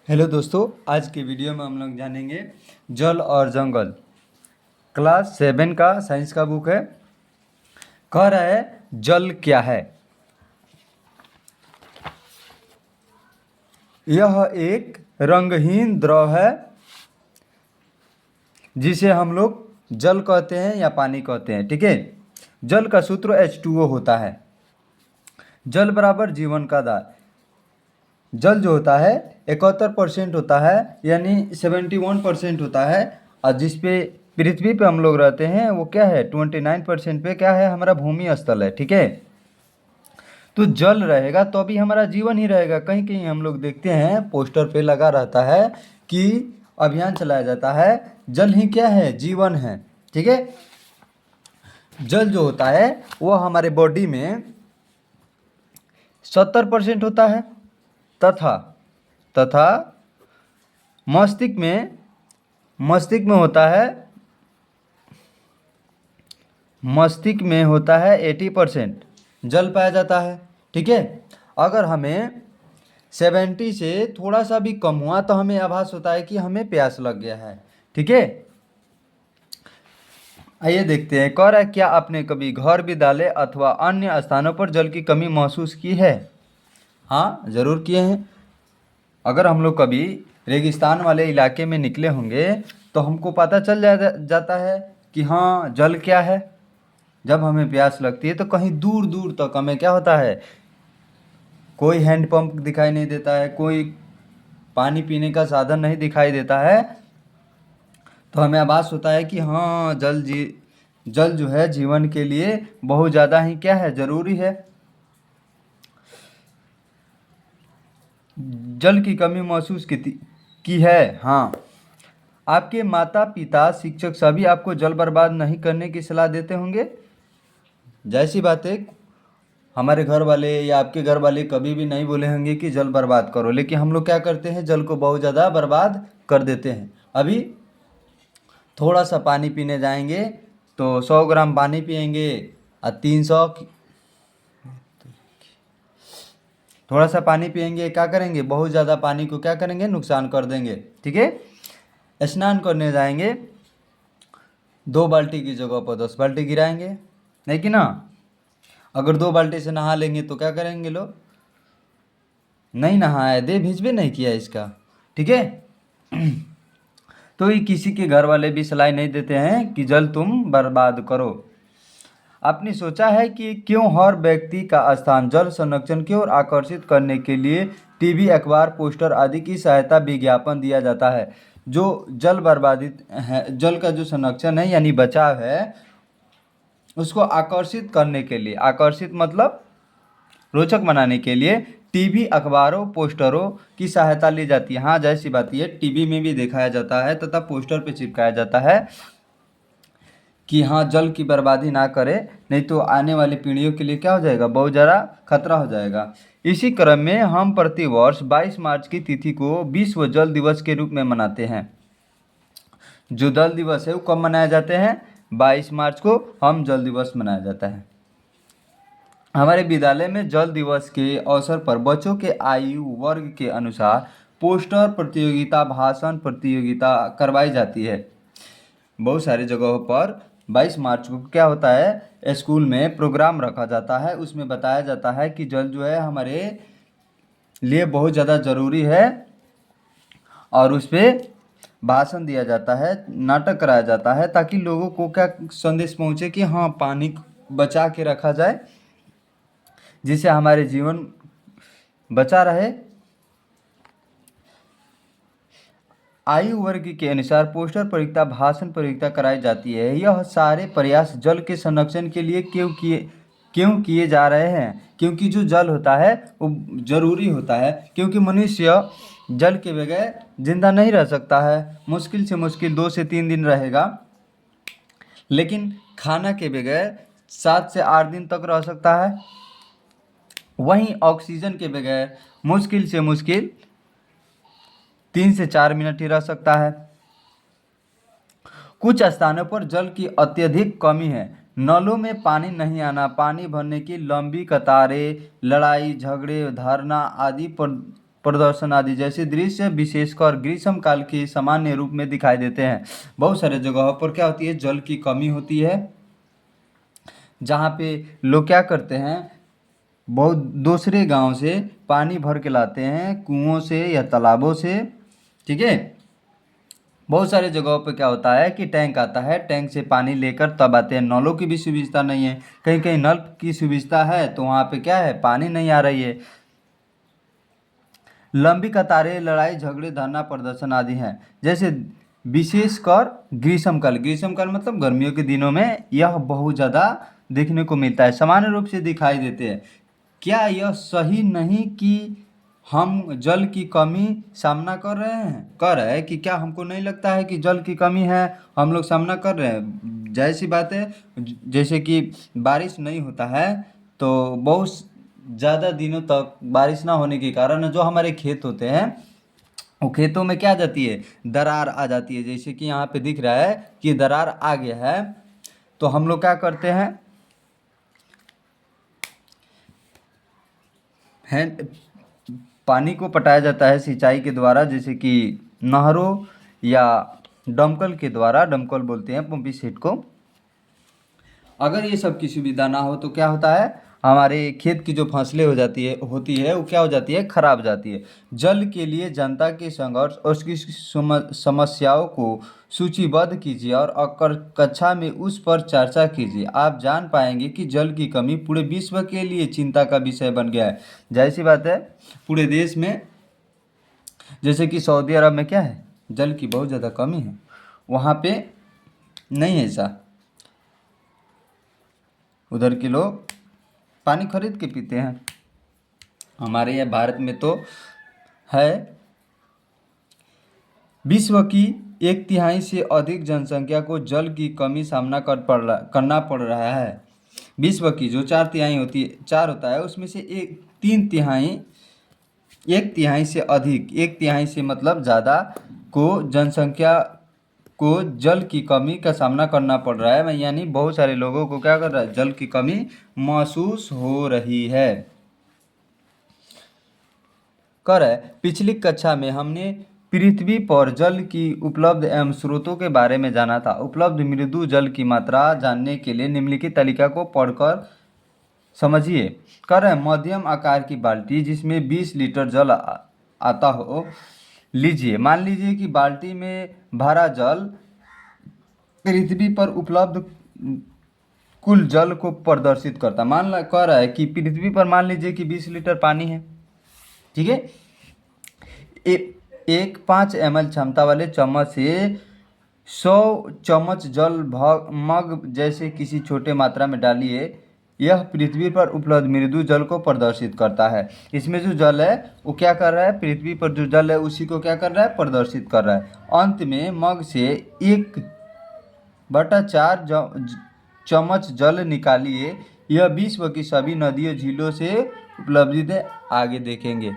Hello दोस्तों, आज के वीडियो में हम लोग जानेंगे जल और जंगल। क्लास 7 का साइंस का बुक है। कह रहा है जल क्या है। यह एक रंगहीन द्रव है जिसे हम लोग जल कहते हैं या पानी कहते हैं। ठीक है। जल का सूत्र H2O होता है। जल बराबर जीवन का आधार। जल जो होता है 71% होता है, यानी 71% होता है। और जिस पे पृथ्वी पे हम लोग रहते हैं वो क्या है, 29% पे क्या है, हमारा भूमि स्थल है। ठीक है। तो जल रहेगा तो अभी हमारा जीवन ही रहेगा। कहीं कहीं हम लोग देखते हैं पोस्टर पे लगा रहता है कि अभियान चलाया जाता है, जल ही क्या है, जीवन है। ठीक है। जल जो होता है वो हमारे बॉडी में 70% होता है, तथा तथा मस्तिष्क में होता है 80% जल पाया जाता है। ठीक है। अगर हमें 70 से थोड़ा सा भी कम हुआ तो हमें आभास होता है कि हमें प्यास लग गया है। ठीक है। आइए देखते हैं। कह रहा है क्या आपने कभी घर, विद्यालय अथवा अन्य स्थानों पर जल की कमी महसूस की है। हाँ, ज़रूर किए हैं। अगर हम लोग कभी रेगिस्तान वाले इलाके में निकले होंगे तो हमको पता चल जाता है कि हाँ जल क्या है। जब हमें प्यास लगती है तो कहीं दूर दूर तक हमें क्या होता है, कोई हैंडपंप दिखाई नहीं देता है, कोई पानी पीने का साधन नहीं दिखाई देता है, तो हमें आभास होता है कि हाँ जल जो है जीवन के लिए बहुत ज़्यादा ही क्या है, ज़रूरी है। जल की कमी महसूस की है। हाँ। आपके माता पिता, शिक्षक सभी आपको जल बर्बाद नहीं करने की सलाह देते होंगे। जैसी बात है, हमारे घर वाले या आपके घर वाले कभी भी नहीं बोले होंगे कि जल बर्बाद करो, लेकिन हम लोग क्या करते हैं, जल को बहुत ज़्यादा बर्बाद कर देते हैं। अभी थोड़ा सा पानी पीने जाएंगे तो 100 ग्राम पानी पियेंगे और 300, थोड़ा सा पानी पियेंगे क्या करेंगे, बहुत ज़्यादा पानी को क्या करेंगे, नुकसान कर देंगे। ठीक है। स्नान करने जाएंगे 2 बाल्टी की जगह पर 10 बाल्टी गिराएंगे, नहीं कि ना। अगर 2 बाल्टी से नहा लेंगे तो क्या करेंगे लोग, नहीं नहाया, दे भिजबे नहीं किया इसका। ठीक है। तो ये किसी के घर वाले भी सलाह नहीं देते हैं कि जल तुम बर्बाद करो। आपने सोचा है कि क्यों हर व्यक्ति का स्थान जल संरक्षण की ओर आकर्षित करने के लिए टीवी, अखबार, पोस्टर आदि की सहायता विज्ञापन दिया जाता है। जो जल बर्बादित है, जल का जो संरक्षण है यानी बचाव है, उसको आकर्षित करने के लिए, आकर्षित मतलब रोचक बनाने के लिए टीवी, अखबारों, पोस्टरों की सहायता ली जाती है। हाँ, जैसी बात ये टीवी में भी दिखाया जाता है तथा पोस्टर पे चिपकाया जाता है कि हाँ जल की बर्बादी ना करें, नहीं तो आने वाली पीढ़ियों के लिए क्या हो जाएगा, बहुत ज़्यादा खतरा हो जाएगा। इसी क्रम में हम प्रतिवर्ष 22 मार्च की तिथि को विश्व जल दिवस के रूप में मनाते हैं। जो जल दिवस है वो कब मनाए जाते हैं, 22 मार्च को हम जल दिवस मनाया जाता है। हमारे विद्यालय में जल दिवस के अवसर पर बच्चों के आयु वर्ग के अनुसार पोस्टर प्रतियोगिता, भाषण प्रतियोगिता करवाई जाती है। बहुत सारी जगहों पर 22 मार्च को क्या होता है, स्कूल में प्रोग्राम रखा जाता है। उसमें बताया जाता है कि जल जो है हमारे लिए बहुत ज़्यादा ज़रूरी है, और उस पर भाषण दिया जाता है, नाटक कराया जाता है, ताकि लोगों को क्या संदेश पहुँचे कि हाँ पानी बचा के रखा जाए, जिससे हमारे जीवन बचा रहे। आयु वर्ग के अनुसार पोस्टर प्रतियोगिता, भाषण प्रतियोगिता कराई जाती है। यह सारे प्रयास जल के संरक्षण के लिए क्यों किए जा रहे हैं, क्योंकि जो जल होता है वो जरूरी होता है। क्योंकि मनुष्य जल के बगैर जिंदा नहीं रह सकता है। मुश्किल से मुश्किल 2 से 3 दिन रहेगा, लेकिन खाना के बगैर 7 से 8 दिन तक रह सकता है। वहीं ऑक्सीजन के बगैर मुश्किल से मुश्किल 3 से 4 मिनट ही रह सकता है। कुछ स्थानों पर जल की अत्यधिक कमी है। नलों में पानी नहीं आना, पानी भरने की लंबी कतारें, लड़ाई झगड़े, धरना आदि प्रदर्शन आदि जैसे दृश्य विशेषकर ग्रीष्मकाल के सामान्य रूप में दिखाई देते हैं। बहुत सारे जगहों पर क्या होती है, जल की कमी होती है, जहाँ पे लोग क्या करते हैं, बहुत दूसरे गांव से पानी भर के लाते हैं, कुओं से या तालाबों से। ठीक है, बहुत सारे जगहों पे क्या होता है कि टैंक आता है, टैंक से पानी लेकर तब आते हैं। नलों की भी सुविधा नहीं है, कहीं कहीं नल की सुविधा है तो वहाँ पे क्या है, पानी नहीं आ रही है। लंबी कतारें, लड़ाई झगड़े, धरना प्रदर्शन आदि हैं। जैसे विशेषकर ग्रीष्मकाल, ग्रीष्मकाल मतलब गर्मियों के दिनों में यह बहुत ज़्यादा देखने को मिलता है, सामान्य रूप से दिखाई देते हैं। क्या यह सही नहीं कि हम जल की कमी सामना कर रहे हैं कि क्या हमको नहीं लगता है कि जल की कमी है, हम लोग सामना कर रहे हैं? जाहिर सी बात है, जैसे कि बारिश नहीं होता है तो बहुत ज़्यादा दिनों तक बारिश ना होने के कारण जो हमारे खेत होते हैं वो खेतों में क्या आ जाती है, दरार आ जाती है। जैसे कि यहाँ पे दिख रहा है कि दरार आ गया है, तो हम लोग क्या करते हैं, पानी को पटाया जाता है सिंचाई के द्वारा, जैसे कि नहरों या दमकल के द्वारा, दमकल बोलते हैं पंपिंग सेट को। अगर ये सब की सुविधा ना हो तो क्या होता है, हमारे खेत की जो फसलें होती है वो क्या हो जाती है, खराब जाती है। जल के लिए जनता के संघर्ष और उसकी समस्याओं को सूचीबद्ध कीजिए और अकर कक्षा में उस पर चर्चा कीजिए। आप जान पाएंगे कि जल की कमी पूरे विश्व के लिए चिंता का विषय बन गया है। जाहिर सी बात है, पूरे देश में, जैसे कि सऊदी अरब में क्या है, जल की बहुत ज़्यादा कमी है, वहाँ पे नहीं है ऐसा। उधर के लोग पानी खरीद के पीते हैं। हमारे यहाँ भारत में तो है। विश्व की 1/3 से अधिक जनसंख्या को जल की कमी सामना करना पड़ रहा है। विश्व की जो 4/3 होती है, 4 होता है, उसमें से 3/3, 1/3 से अधिक, 1/3 से मतलब ज़्यादा को जनसंख्या को जल की कमी का सामना करना पड़ रहा है। यानी बहुत सारे लोगों को क्या कर रहा है, जल की कमी महसूस हो रही है। पिछली कक्षा में हमने पृथ्वी पर जल की उपलब्ध एवं स्रोतों के बारे में जाना था। उपलब्ध मृदु जल की मात्रा जानने के लिए निम्नलिखित तालिका को पढ़कर समझिए। मध्यम आकार की बाल्टी जिसमें 20 लीटर जल आता हो लीजिए। मान लीजिए कि बाल्टी में भरा जल पृथ्वी पर उपलब्ध कुल जल को प्रदर्शित करता। कह रहा है कि पृथ्वी पर मान लीजिए कि 20 लीटर पानी है, ठीक है। एक 5 ml क्षमता वाले चम्मच से 100 चम्मच जल मग जैसे किसी छोटे मात्रा में डालिए। यह पृथ्वी पर उपलब्ध मृदु जल को प्रदर्शित करता है। इसमें जो जल है वो क्या कर रहा है, पृथ्वी पर जो जल है उसी को क्या कर रहा है, प्रदर्शित कर रहा है। अंत में मग से 1/4 चम्मच जल निकालिए। यह विश्व की सभी नदियों झीलों से उपलब्ध है। आगे देखेंगे।